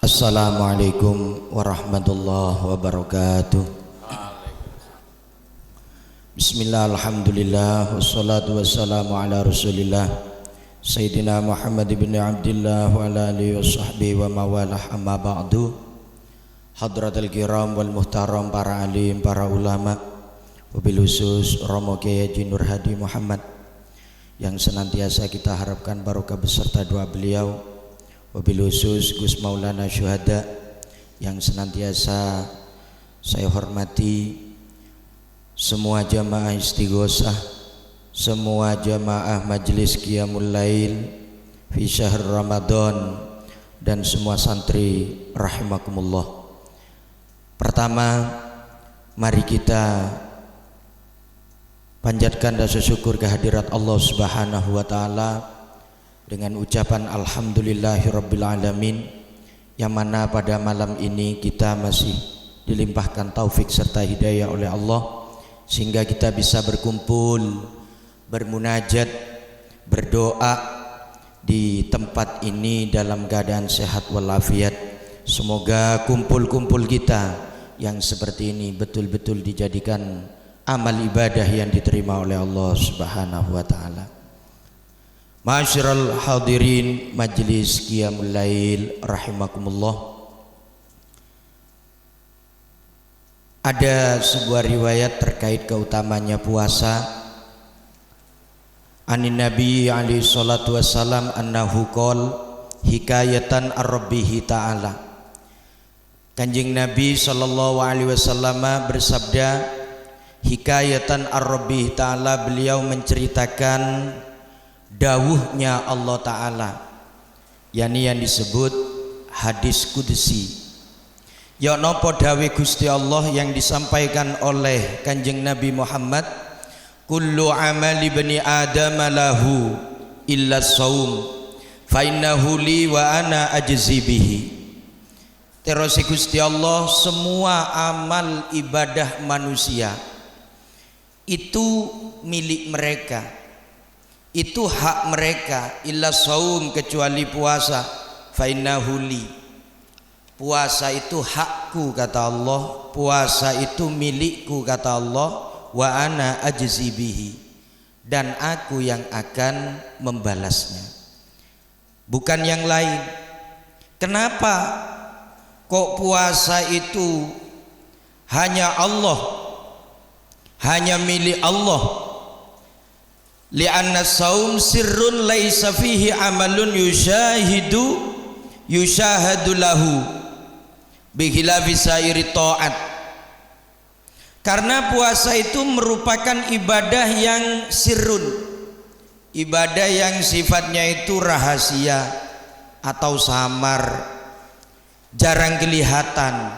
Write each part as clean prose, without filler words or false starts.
Assalamualaikum warahmatullahi wabarakatuh. Bismillah, alhamdulillah, wassalatu wassalamu ala rasulillah Sayyidina Muhammad ibn Abdillah wa ala alihi wa sahbihi wa mawalah, amma ba'du. Hadratul kiram wal muhtaram, para alim, para ulama, wabil khusus Romo Kiai Haji Nur Hadi Muhammad yang senantiasa kita harapkan barokah beserta doa beliau, wabil khusus Gus Maulana Syuhada yang senantiasa saya hormati, semua jamaah istighosah, semua jamaah majlis qiyamul lail fi syahr Ramadan, dan semua santri rahimakumullah. Pertama, mari kita panjatkan rasa syukur kehadirat Allah Subhanahu wa taala dengan ucapan alhamdulillahirabbil alamin, yang mana pada malam ini kita masih dilimpahkan taufik serta hidayah oleh Allah sehingga kita bisa berkumpul, bermunajat, berdoa di tempat ini dalam keadaan sehat walafiat. Semoga kumpul-kumpul kita yang seperti ini betul-betul dijadikan amal ibadah yang diterima oleh Allah Subhanahu wa taala. Ma'asyiral hadirin majlis qiyamul lail rahimakumullah. Ada sebuah riwayat terkait keutamanya puasa. Anin Nabi alaihi salatu wassalam annahu qol hikayatan ar-rabbihi ta'ala. Kanjeng Nabi sallallahu alaihi wasallam bersabda hikayatan ar-rabbihi ta'ala, beliau menceritakan dawuhnya Allah Ta'ala, yakni yang disebut hadis qudsi. Ya nopo dawe Gusti Allah yang disampaikan oleh Kanjeng Nabi Muhammad, kullu amali bani adam lahu illa shaum fa innahu li wa ana ajzi bihi. Terus Gusti Allah, semua amal ibadah manusia itu milik mereka, itu hak mereka, illa shaum, kecuali puasa, fa innahu li, puasa itu hakku kata Allah, puasa itu milikku kata Allah, wa ana ajzi bihi, dan aku yang akan membalasnya, bukan yang lain. Kenapa kok puasa itu hanya Allah, hanya milik Allah? Li'anna saum sirrun laisa fihi amalun yushahadu lahu bikhilafi sairi ta'at. Karena puasa itu merupakan ibadah yang sirrun, ibadah yang sifatnya itu rahasia atau samar, jarang kelihatan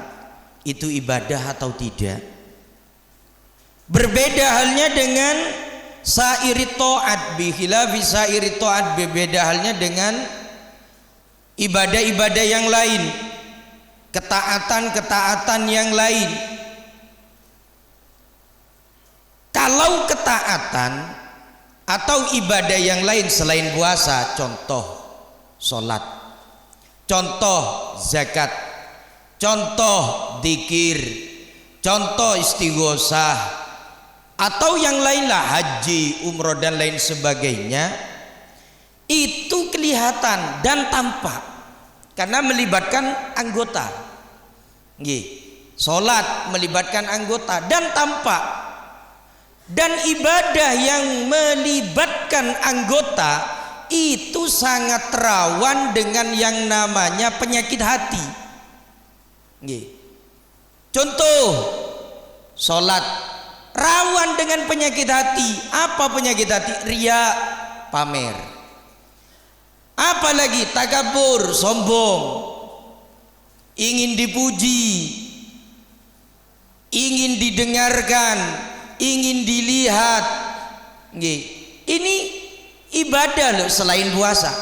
itu ibadah atau tidak. Berbeda halnya dengan sairi ta'at, bikhilafi sairi ta'at, berbeda halnya dengan ibadah-ibadah yang lain, ketaatan-ketaatan yang lain. Kalau ketaatan atau ibadah yang lain selain puasa, contoh sholat, contoh zakat, contoh dzikir, contoh istighosah, atau yang lainlah haji, umroh dan lain sebagainya, itu kelihatan dan tampak karena melibatkan anggota. Sholat melibatkan anggota dan tampak. Dan ibadah yang melibatkan anggota itu sangat rawan dengan yang namanya penyakit hati. Contoh sholat rawan dengan penyakit hati. Apa penyakit hati? Riya, pamer. Apalagi takabur, sombong, ingin dipuji, ingin didengarkan, ingin dilihat. Ini ibadah loh selain puasa.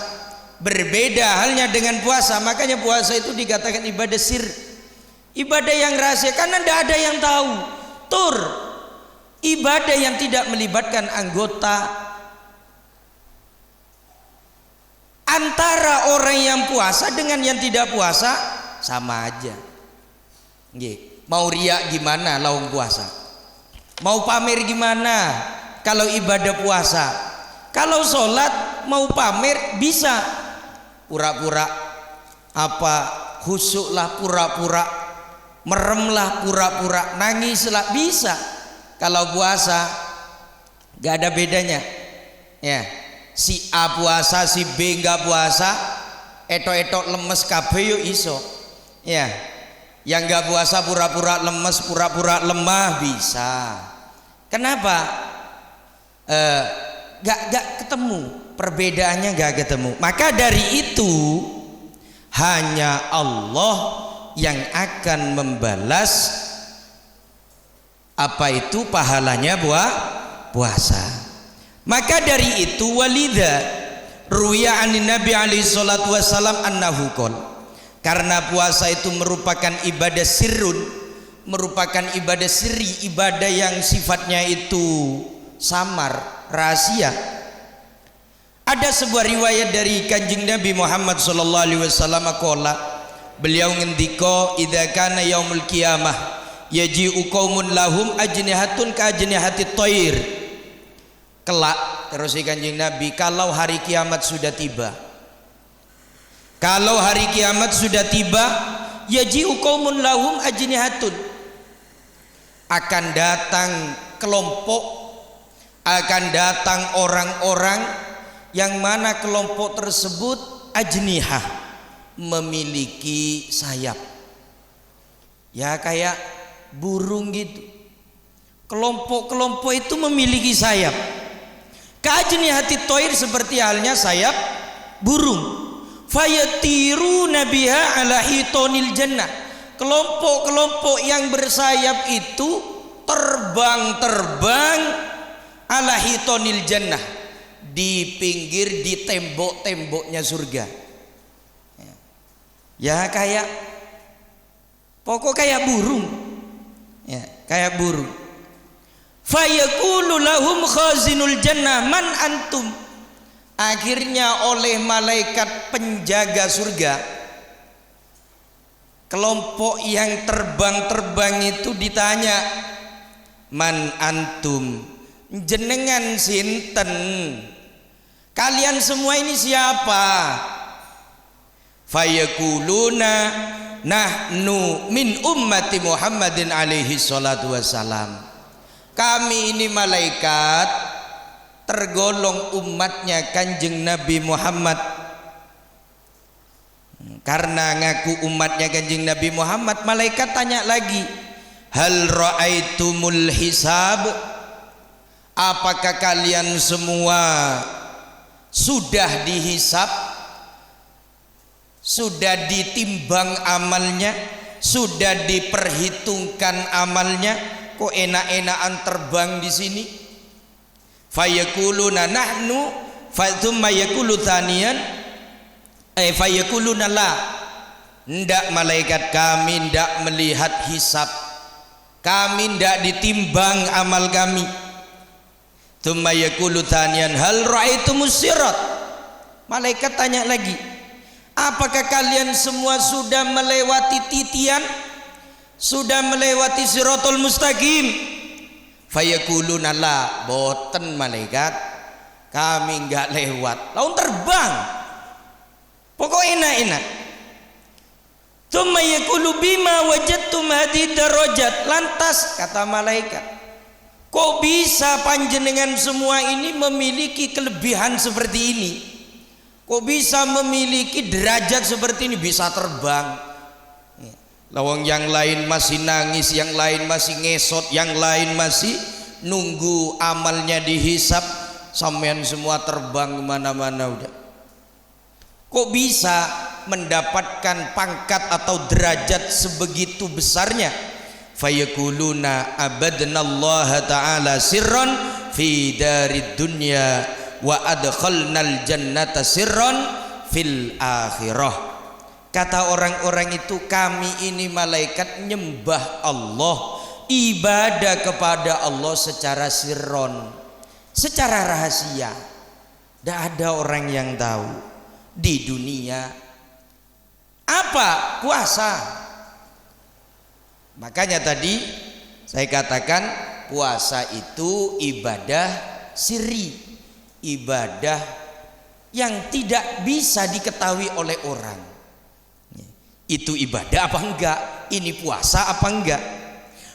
Berbeda halnya dengan puasa. Makanya puasa itu dikatakan ibadah sir, ibadah yang rahasia, karena tidak ada yang tahu. Tur, ibadah yang tidak melibatkan anggota. Antara orang yang puasa dengan yang tidak puasa sama aja. Nggih. Mau riak gimana lawang puasa? Mau pamer gimana kalau ibadah puasa? Kalau sholat mau pamer bisa, pura-pura apa, khusyuklah pura-pura, meremlah pura-pura, nangislah bisa. Kalau puasa gak ada bedanya ya. Si A puasa, si B gak puasa, etok-etok lemes kabeh yo iso ya. Yang gak puasa pura-pura lemes, pura-pura lemah bisa. Kenapa? Gak ketemu, perbedaannya gak ketemu. Maka dari itu hanya Allah yang akan membalas apa itu pahalanya puasa. Maka dari itu walidha ruya anin Nabi alaihi salatu wasalam annahu qol, karena puasa itu merupakan ibadah sirrun, merupakan ibadah sirri, ibadah yang sifatnya itu samar, rahasia. Ada sebuah riwayat dari Kanjeng Nabi Muhammad sallallahu alaihi wasallam qala, beliau ngendika idza kana yaumul qiyamah yaji'u qaumun lahum ajnihatun ka ajnihatit thair. Kelak, terus Kanjeng Nabi, kalau hari kiamat sudah tiba, kalau hari kiamat sudah tiba, yaji'u qaumun lahum ajnihatun, akan datang kelompok, akan datang orang-orang yang mana kelompok tersebut ajnihah, memiliki sayap ya kayak burung gitu. Kelompok-kelompok itu memiliki sayap, kajnihati toir, seperti halnya sayap burung. Fayatiru nabiha ala hitonil jannah, kelompok-kelompok yang bersayap itu terbang-terbang ala hitonil jannah, di pinggir, di tembok-temboknya surga ya, kayak pokok kayak burung ya, kayak burung. Fayaqulu lahum khazinul jannah man antum, akhirnya oleh malaikat penjaga surga, kelompok yang terbang-terbang itu ditanya, man antum, jenengan sinten, kalian semua ini siapa? Fayaquluna nahnu min ummati Muhammadin alaihi salatu wassalam, kami ini malaikat tergolong umatnya Kanjeng Nabi Muhammad. Karena ngaku umatnya Kanjeng Nabi Muhammad, malaikat tanya lagi, hal ra'aitumul hisab, apakah kalian semua sudah dihisab, sudah ditimbang amalnya, sudah diperhitungkan amalnya? Kok enak-enakan terbang di sini? Fayaquluna nahnu, thumma yaqulu thaniyan, fayaquluna la, ndak malaikat, kami ndak melihat hisab, kami ndak ditimbang amal kami. Thumma yaqulu thaniyan hal ra'aitumus sirat, malaikat tanya lagi, apakah kalian semua sudah melewati titian, sudah melewati siratul mustaqim? Fayaquluna la, boten malaikat, kami enggak lewat, laun terbang pokok enak-enak. Tsumma yaqulu bima wajadtum hadhihi darajat, lantas kata malaikat, kok bisa panjenengan semua ini memiliki kelebihan seperti ini, kok bisa memiliki derajat seperti ini, bisa terbang? Lawang yang lain masih nangis, yang lain masih ngesot, yang lain masih nunggu amalnya dihisap, sampean semua terbang kemana-mana udah. Kok bisa mendapatkan pangkat atau derajat sebegitu besarnya? Fayaquluna abadnallaha ta'ala sirran fi darid dunya wa adkhalnal jannata sirran fil akhirah. Kata orang-orang itu, kami ini malaikat nyembah Allah, ibadah kepada Allah secara sirron, secara rahasia. Tidak ada orang yang tahu. Di dunia Apa? Puasa. Makanya tadi saya katakan puasa itu ibadah sirri, ibadah yang tidak bisa diketahui oleh orang. Itu ibadah apa enggak? Ini puasa apa enggak?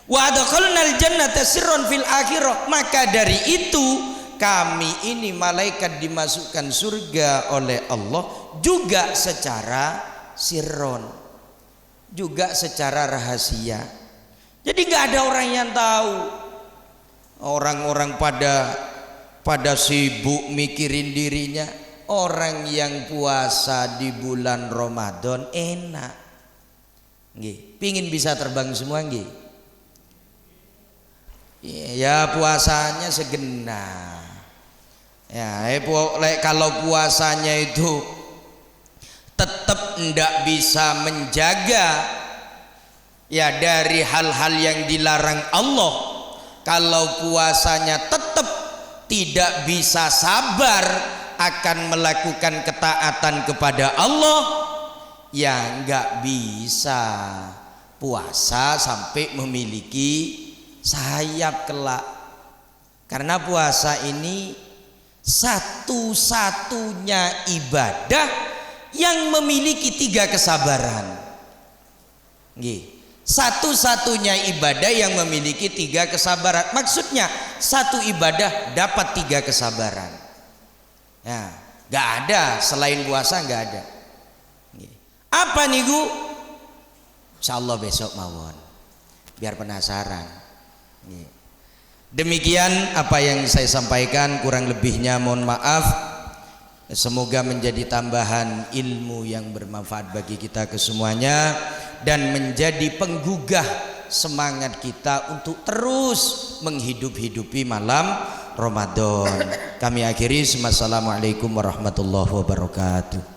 Wa adkhalnal jannata sirron fil akhirah. Maka dari itu kami ini malaikat dimasukkan surga oleh Allah juga secara sirron, juga secara rahasia. Jadi nggak ada orang yang tahu. Orang-orang pada sibuk mikirin dirinya. Orang yang puasa di bulan Ramadan enak. Nggih, pingin bisa terbang semua nggih. Ya puasanya segenap. Ya, kalau puasanya itu tetap ndak bisa menjaga ya dari hal-hal yang dilarang Allah, kalau puasanya tetap tidak bisa sabar akan melakukan ketaatan kepada Allah, ya nggak bisa puasa sampai memiliki sayap kelak. Karena puasa ini satu-satunya ibadah yang memiliki 3 kesabaran. Satu-satunya ibadah yang memiliki 3 kesabaran. Maksudnya satu ibadah dapat 3 kesabaran. Ya, nggak ada selain puasa, nggak ada. Apa nih Gu? Insyaallah besok mawon. Biar penasaran. Demikian apa yang saya sampaikan, kurang lebihnya mohon maaf. Semoga menjadi tambahan ilmu yang bermanfaat bagi kita kesemuanya dan menjadi penggugah semangat kita untuk terus menghidup-hidupi malam Ramadan. Kami akhiri. Wassalamualaikum warahmatullahi wabarakatuh.